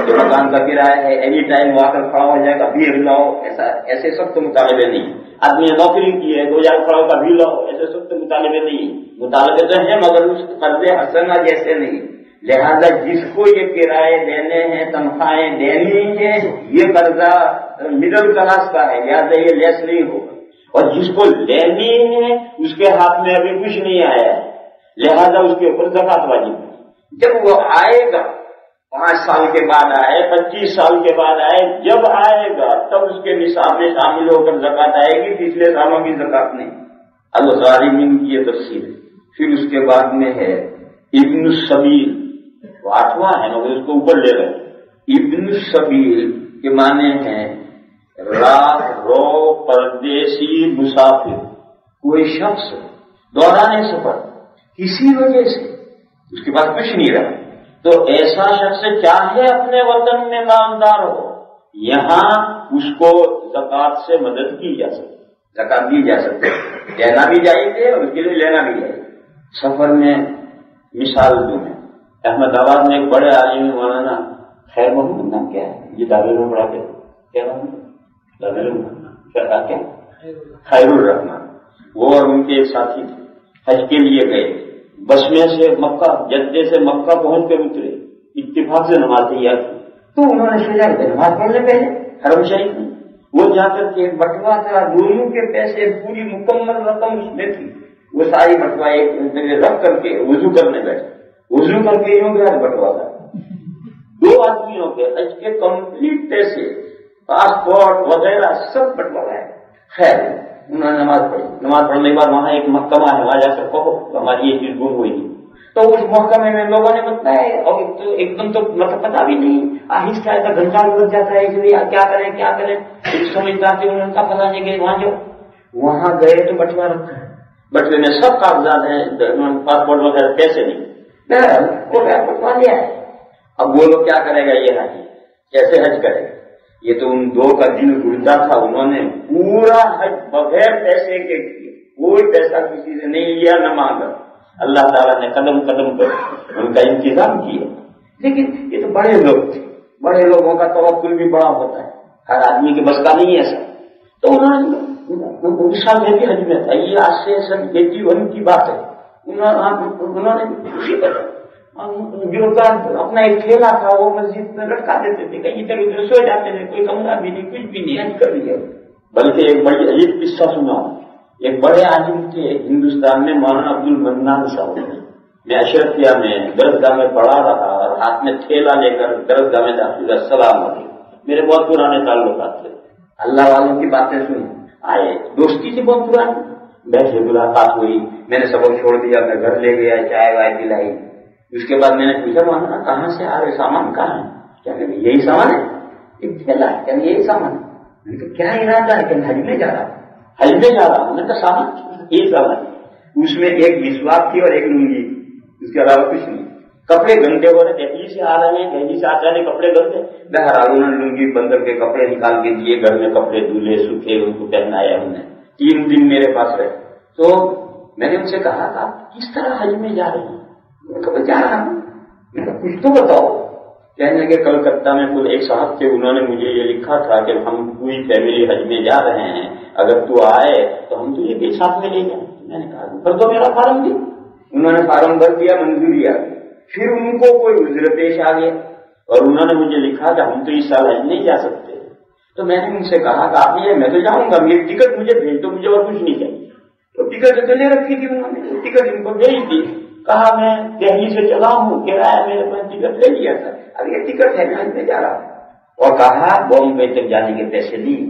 جو مکان کا کرایہ ہے اینی ٹائم لا کر کھڑا ہو جائے گا بھیڑ لاؤ، ایسے سخت مطالبے نہیں، آدمی نے نوکری کی ہے 2000 کھڑا کا بھی لاؤ، ایسے سخت مطالبے نہیں، مطالبے تو ہیں مگر اس قرض حسنہ جیسے نہیں، لہذا جس کو یہ کرائے دینے ہیں تنخواہیں دینی ہیں یہ قرضہ مڈل کلاس کا ہے، لہذا یہ لیس نہیں ہوگا، اور جس کو لینی ہے اس کے ہاتھ میں ابھی کچھ نہیں آیا ہے لہذا اس کے اوپر زکوٰۃ واجب ہے، جب وہ آئے گا 5 سال کے بعد آئے 25 سال کے بعد آئے، جب آئے گا تب اس کے نصاب میں شامل ہو کر زکوٰۃ آئے گی، پچھلے سالوں کی زکوٰۃ نہیں۔ الغارمین کی یہ تفصیل ہے۔ پھر اس کے بعد میں ہے ابن السبیل، 8واں ہے مگر اس کو اوپر لے رہے، ابن السبیل کے معنی ہیں راہ رو پردیسی مسافر، کوئی شخص دوران سفر کسی وجہ سے اس کے پاس کچھ نہیں رہا تو ایسا شخص چاہے اپنے وطن میں مالدار ہو، یہاں اس کو زکوٰۃ سے مدد کی جا سکتی، زکوٰۃ دی جا سکتی، دینا بھی چاہیے اور اس کے لیے لینا بھی چاہیے۔ سفر میں مثال دوں میں، احمد آباد میں ایک بڑے عالم مولانا خیر محمد نام کیا ہے، یہ دارالعلوم پڑھاتے کیا نام ہے، دارالعلوم کیا خیر الرحمان، وہ اور ان کے ایک ساتھی تھے، حج کے لیے گئے، بس میں سے مکہ جدے سے مکہ پہنچ کر اترے، اتفاق سے نماز تیار کی تو انہوں نے سوچا کہ نماز پڑھنے پہلے حرم شریف میں وہ جا کر کے بٹوا تھا، دونوں کے پیسے پوری مکمل رقم اس میں تھی، وہ ساری بٹوا ایک جگہ رکھ کر کے وضو کرنے بیٹھے، وضو کر کے یوں گیا بٹوا تھا، 2 آدمیوں کے حج کے کمپلیٹ پیسے پاسپورٹ وغیرہ سب بٹوا گئے۔ خیر انہوں نے نماز پڑھی، نماز پڑھنے کے بعد وہاں ایک محکمہ ہے، وہاں جا کر کہو ہماری یہ چیز گم ہوئی تھی، تو اس محکمے میں لوگوں نے بتایا اور ایک دم تو مطلب پتا بھی نہیں، آہستہ آہستہ گھنٹہ گزر جاتا ہے کہ کیا کریں سمجھتا کہ انہوں نے کہا پتا نہیں کہ وہاں گئے تو بٹوا رکھا ہے، بٹوے میں سب کاغذات ہیں، پاسپورٹ وغیرہ پیسے نہیں، وہ بٹوا لیا ہے۔ اب وہ لوگ کیا کرے گا، یہ حج کیسے حج کرے گا، یہ تو ان 2 کا دن گزرتا تھا، انہوں نے پورا حج بغیر پیسے کے کیا، کوئی پیسہ کسی سے نہیں لیا نہ مانگا، اللہ تعالیٰ نے قدم قدم پر ان کا انتظام کیا. لیکن یہ تو بڑے لوگ تھے، بڑے لوگوں کا توکل بھی بڑا ہوتا ہے، ہر آدمی کے بس کا نہیں ہے ایسا. تو انہوں نے سال میں بھی حج میں تھا، یہ آج سے سن 81 کی بات ہے. انہوں نے خوشی پر اپنا ایک ٹھیلا تھا، وہ مسجد میں لٹکا دیتے تھے، کہیں ادھر ادھر سو جاتے تھے، کوئی کمرہ بھی نہیں، کچھ بھی نہیں، حج کر لیا. بلکہ ایک بڑی عجیب قصہ سنا. ایک بڑے عالم تھے ہندوستان میں، مولانا عبد المنان صاحب. میں اشرفیہ میں درسگاہ میں پڑھا رہا اور ہاتھ میں ٹھیلا لے کر درسگاہ میں داخل. السلام علیکم. میرے بہت پرانے تعلقات تھے، اللہ والوں کی باتیں سنی، آئے، دوستی تھی بہت پرانی. بیٹھے، ملاقات ہوئی، میں نے سبق چھوڑ دیا، میں گھر لے گیا، چائے وائے پلائی. اس کے بعد میں نے پوچھا مولانا کہاں سے آ رہے، سامان کہاں ہے؟ کیا کہ یہی سامان ہے، ایک ٹھیلا ہے، کیا یہی سامان ہے؟ میں نے کہا کیا ارادہ ہے؟ کہ حج میں جا رہا ہوں. حج میں جا رہا ہوں. میں نے کہا سامان یہی سامان. اس میں ایک مسواک تھی اور ایک لنگی، اس کے علاوہ کچھ نہیں. کپڑے گندے ہو رہے، دہلی سے آ رہے ہیں، دہلی سے آ جانے کپڑے گندے. بہرحال انہوں نے لنگی بندر کے کپڑے نکال کے دیے، گھر میں کپڑے دھلے سوکھے ان کو پہنایا. ہم نے 3 دن میرے پاس رہے. تو میں نے ان سے کہا کہ آپ کس طرح حج میں جا رہے ہیں؟ میں نے کہا جا رہا ہوں. میں نے کہا کچھ تو بتاؤ. کہنے لگے کلکتہ میں کوئی ایک صاحب تھے، انہوں نے مجھے یہ لکھا تھا کہ ہم پوری فیملی حج میں جا رہے ہیں، اگر تو آئے تو ہم تجھے بھی ساتھ میں لے جائیں. میں نے کہا بھر دو میرا فارم بھی. انہوں نے فارم بھر دیا، منظوری آ گئی. پھر ان کو کوئی عذر پیش آ گیا اور انہوں نے مجھے لکھا کہ ہم تو اس سال حج نہیں جا سکتے. تو میں نے ان سے کہا کہ آپ یہ میں تو جاؤں گا، میری ٹکٹ مجھے بھیج دو، مجھے اور کچھ نہیں چاہیے. تو ٹکٹ تو لے رکھی تھی انہوں نے، ٹکٹ ان کو بھیج دی. کہا میں دہلی سے چلا ہوں، کرایہ میرے پاس ٹکٹ لے لیا تھا، اب یہ ٹکٹ ہے میں جا رہا ہوں. اور کہا بامبے تک جانے کے پیسے نہیں.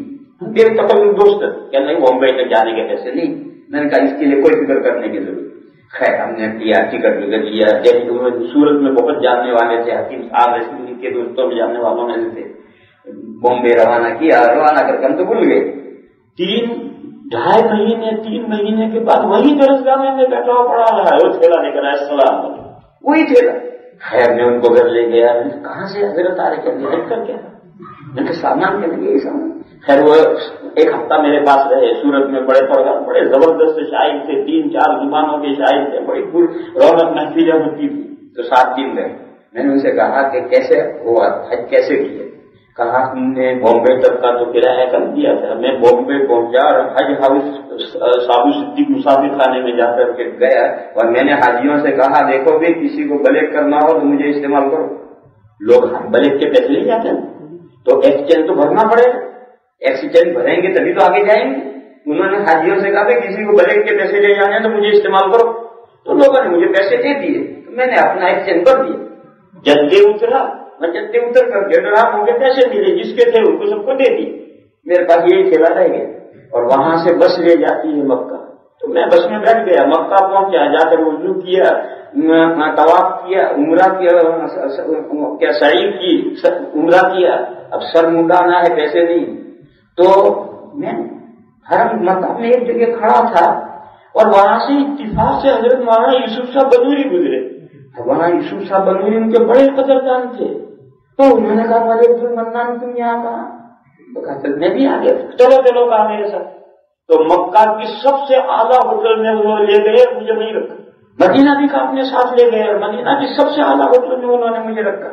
میرے تقریباً دوست کہنے لگے بامبے تک جانے کے پیسے نہیں. میں نے کہا اس کے لیے کوئی فکر کرنے کی ضرورت. خیر ہم نے کیا، ٹکٹ لیا. جیسے سورت میں بہت جاننے والے تھے، حکیم صاحب رسول کے دوستوں میں جاننے والوں میں سے تھے. بامبے روانہ کیا، روانہ کر کے ہم تو بھول گئے. 3 مہینے کے بعد وہی درسگاہ میں بیٹھا ہوا پڑا رہا ہے، وہ ٹھیلا لے کر آیا. السلام علیکم. وہی ٹھیلا. خیر میں ان کو گھر لے گیا. کہاں سے حضرت آ رہے؟ کیا حج کر کے میں نے سامان کے لگے یہ سامان. خیر وہ 1 ہفتہ میرے پاس رہے. سورت میں بڑے پروگرام، بڑے زبردست شاعر تھے، 3-4 زبانوں کے شاعر تھے، بڑی رونق محفلیں ہوتی تھی. تو 7 دن رہے. میں نے ان سے کہا کہ کیسے ہوا حج، کیسے کیا؟ کہا ہم نے بامبے تک کا تو کرایہ کر دیا تھا. میں بامبے پہنچا اور حج ہاؤس سابو صدیق مسافر خانے میں جا کر کے گیا اور میں نے حاجیوں سے کہا دیکھو بھی کسی کو بلیک کرنا ہو تو مجھے استعمال کرو. لوگ بلیک کے پیسے لے جاتے ہیں تو ایکسچینج تو بھرنا پڑے گا، ایکسچینج بھریں گے تبھی تو آگے جائیں گے. انہوں نے حاجیوں سے کہا کسی کو بلیک کے پیسے لے جانے تو مجھے استعمال کرو. تو لوگوں نے مجھے پیسے دے دیے، میں نے اپنا ایکسچینج کر دیا. جدے اترا، میں جدے اتر کر کے ڈرام ہو کے پیسے ملے جس کے تھے ان کو سب کو دے دی. میرے پاس یہی ٹھیلا رہ گیا. اور وہاں سے بس لے جاتی ہے مکہ. تو میں بس میں بیٹھ گیا، مکہ پہنچا، جا کر وضو کیا، طواف کیا، عمرہ کیا سعی کی، عمرہ کیا. اب سر مڈانا ہے، پیسے نہیں. تو میں حرم مکہ میں ایک جگہ کھڑا تھا اور وہاں سے اتفاق سے حضرت مولانا یوسف صاحب بنوری گزرے. مولانا یوسف صاحب بنوری ان کے بڑے قدردان تھے. تو انہوں نے کہا والے عبد المنان تم یہاں کہاں؟ تو کہا میں بھی آ گیا. چلو کہا میرے ساتھ. تو مکہ کی سب سے اعلیٰ ہوٹل میں وہ لے گئے، مجھے نہیں رکھا. مدینہ بھی کا اپنے ساتھ لے گئے اور مدینہ کی سب سے اعلیٰ ہوٹل میں انہوں نے مجھے رکھا.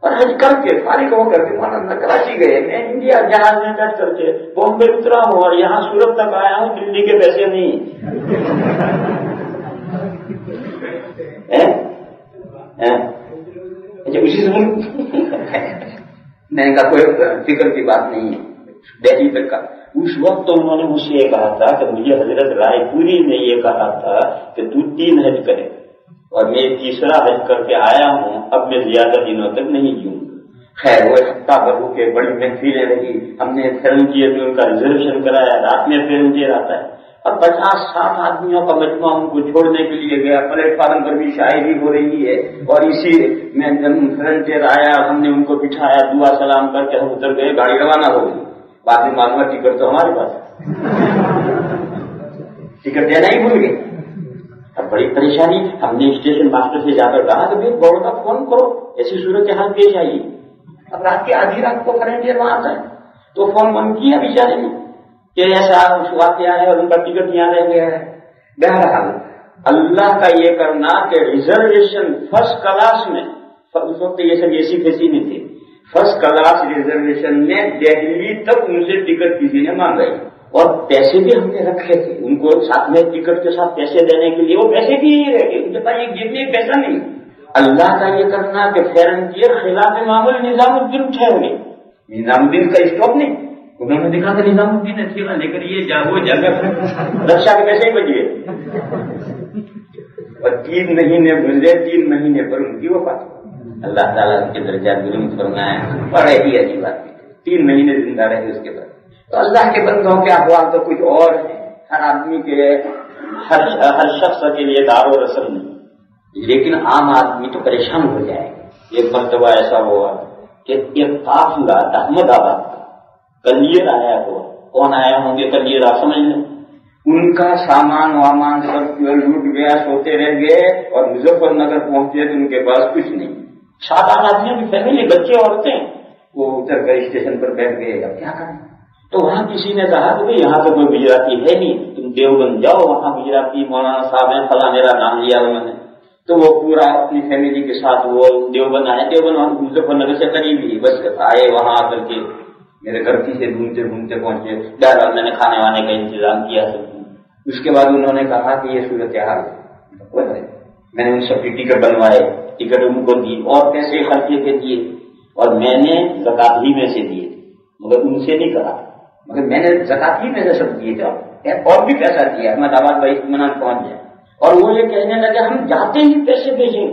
اور حج کر کے فارغ ہو کر کے مولانا کراچی گئے. میں انڈیا جہاز میں بیٹھ کر کے بامبے اترا ہوں اور یہاں سورت تک آیا ہوں، دلی کے پیسے نہیں. اسی سے میں نے کہا کوئی فکر کی بات نہیں ہے. دہلی تک کا اس وقت تو انہوں نے مجھ سے یہ کہا تھا کہ مجھے حضرت رائے پوری نے یہ کہا تھا کہ تو 3 حج کرے اور میں 3را حج کر کے آیا ہوں، اب میں زیادہ دنوں تک نہیں جیوں گا. خیر وہ ہفتہ بھر ہو کے بڑی محفلیں رہی. ہم نے فرنٹیئر میں ان کا ریزرویشن کرایا، رات میں فرنٹیئر آتا ہے اور 50-60 آدمیوں کا مجموعہ ان کو چھوڑنے کے لیے گیا. پلیٹ فارم پر بھی شاعری ہو رہی ہے اور اسی میں فرنٹیئر آیا، ہم نے ان کو بٹھایا، دعا سلام کر کے ہم اتر گئے. گاڑی روانہ ہو گئی. بعد میں معلومات ٹکٹ تو ہمارے پاس ٹکٹ دینا ہی بھول گئے. اب بڑی پریشانی. ہم نے اسٹیشن ماسٹر سے جا کر کہا کہ بھائی بڑودا فون کرو، ایسی صورت حال پیش آئی. اب رات کی آدھی رات کو فرنٹیئر وہاں آتا ہے تو فون کیا بیچارے نے کہ ایسا واقعہ ہے اور ان کا ٹکٹ یہاں رہ گیا ہے. بہرحال اللہ کا یہ کرنا کہ ریزرویشن فرسٹ کلاس میں، اس وقت یہ سب ایسی فیسی نہیں تھے، فرسٹ کلاس ریزرویشن میں دہلی تک ان سے ٹکٹ کسی نے مانگائی، اور پیسے بھی ہم نے رکھے تھے ان کو ساتھ میں، ٹکٹ کے ساتھ پیسے دینے کے لیے، وہ پیسے بھی ہی رہ گئے، ان کے پاس یہ گرنے پیسہ نہیں۔ اللہ کا یہ کرنا کہ فرنٹیئر خلاف معمول نظام الدین ٹھہر گئے، نظام الدین کا اسٹاپ نہیں، انہوں نے دکھا کہ نظام الدین اچھی بات، لیکن یہ وہ جگہ رکشا کے پیسے ہی بچ گئے، اور 3 مہینے گزرے، 3 مہینے پر ان کی وفات ہوئی۔ اللہ تعالیٰ ان کے درجات بلند فرمائے، بڑے ہی عجیب بات تھی، 3 مہینے زندہ رہے اس کے بعد۔ تو اللہ کے بندوں کے احوال تو کچھ اور ہیں، ہر آدمی کے ہر شخص کے لیے دار و رسم نہیں، لیکن عام آدمی تو پریشان ہو جائے گا۔ ایک مرتبہ ایسا ہوا کہ ایک قافلہ احمد آباد کا کلیر آیا ہوا، کون آیا ہوں گے کلیر آپ سمجھ لیں، ان کا سامان وامان سب لوٹ گیا، سوتے رہ گئے، اور مظفر نگر پہنچے تو ان کے پاس کچھ نہیں، 7-8 آدمیوں کی فیملی، بچے عورتیں، وہ اتر کر اسٹیشن پر بیٹھ گئے، اب کیا کریں؟ تو وہاں کسی نے کہا کہ یہاں تو کوئی گجراتی ہے نہیں، تم دیوبند جاؤ، وہاں گجراتی مولانا صاحب ہیں، فلاں، میرا نام لیا انہوں نے۔ تو وہ پورا اپنی فیملی کے ساتھ وہ دیوبند آئے، دیوبند وہاں مظفر نگر سے قریب ہی، بس آئے وہاں آ کر کے میرے گھر کی سے گھومتے پہنچے، بہرحال میں نے کھانے وانے کا انتظام کیا سب۔ اس کے بعد انہوں نے کہا کہ یہ صورتحال ہے، میں نے ان سب کی ٹکٹ بنوائے، ٹکٹ ان کو دی، اور پیسے خرچے کے دیے، اور میں نے زکات ہی میں سے دیے، مگر ان سے نہیں کہا، مگر میں نے زکات ہی میں سے سب دیے تھے، اور بھی پیسہ دیا، احمد آباد بھائی اطمینان پہنچ جائے۔ اور وہ یہ کہنے لگے ہم جاتے ہی پیسے بھیجیں،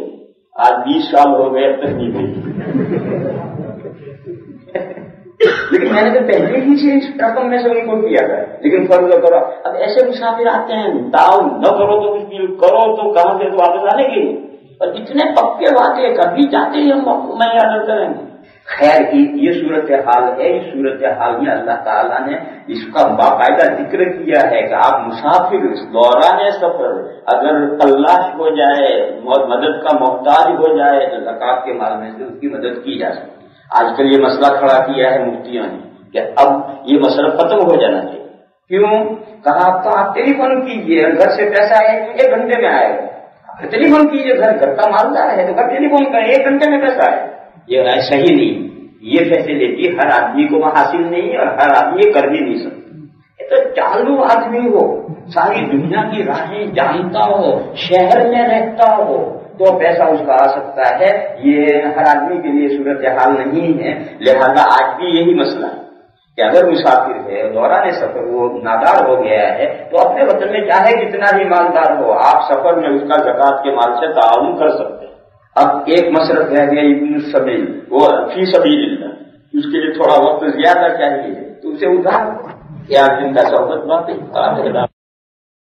آج 20 سال ہو گئے اب تک نہیں بھیجے، لیکن میں نے تو پہلے ہی سے اس رقم میں سے ان کو کیا تھا، لیکن فرض کرو اب ایسے مسافر آتے ہیں، تعاون نہ کرو تو کچھ بھی کرو تو کہاں سے واپس آنے کے، اور اتنے پکے وعدے کبھی جاتے ہی ہم میں یاد کریں گے۔ خیر یہ صورتحال ہے، اس صورتحال میں اللہ تعالیٰ نے اس کا باقاعدہ ذکر کیا ہے کہ آپ مسافر اس دوران سفر اگر تلاش ہو جائے، مدد کا محتاج ہو جائے تو زکات کے مال میں سے اس کی مدد کی جا سکتی۔ آج کل یہ مسئلہ کھڑا کیا ہے مفتیوں نے کہ اب یہ مسئلہ ختم ہو جانا چاہیے۔ کیوں؟ کہا تو آپ ٹیلی فون کیجیے، گھر سے پیسہ آئے 1 گھنٹے میں آئے گا، ٹیلی فون کیجیے، گھر کا مالدار ہے تو گھر ٹیلی فون کریں، 1 گھنٹے میں پیسہ آئے۔ یہ رائے صحیح نہیں، یہ فیسلٹی ہر آدمی کو حاصل نہیں، اور ہر آدمی کر بھی نہیں سکتا۔ یہ تو چالو آدمی ہو، ساری دنیا کی راہیں جانتا ہو، شہر میں رہتا ہو تو پیسہ اس کا آ سکتا ہے، یہ ہر آدمی کے لیے صورتحال نہیں ہے۔ لہذا آج بھی یہی مسئلہ ہے کہ اگر مسافر ہے، دوران سفر وہ نادار ہو گیا ہے، تو اپنے وطن میں چاہے جتنا بھی مالدار ہو، آپ سفر میں اس کا زکات کے مال سے تعاون کر سکتے ہیں۔ اب ایک مسئلہ رہ گیا ابن السبیل، وہ فی سبیل اللہ، اس کے لیے تھوڑا وقت زیادہ چاہیے تو اسے ادھار یا دن کا صحبت بات ہے۔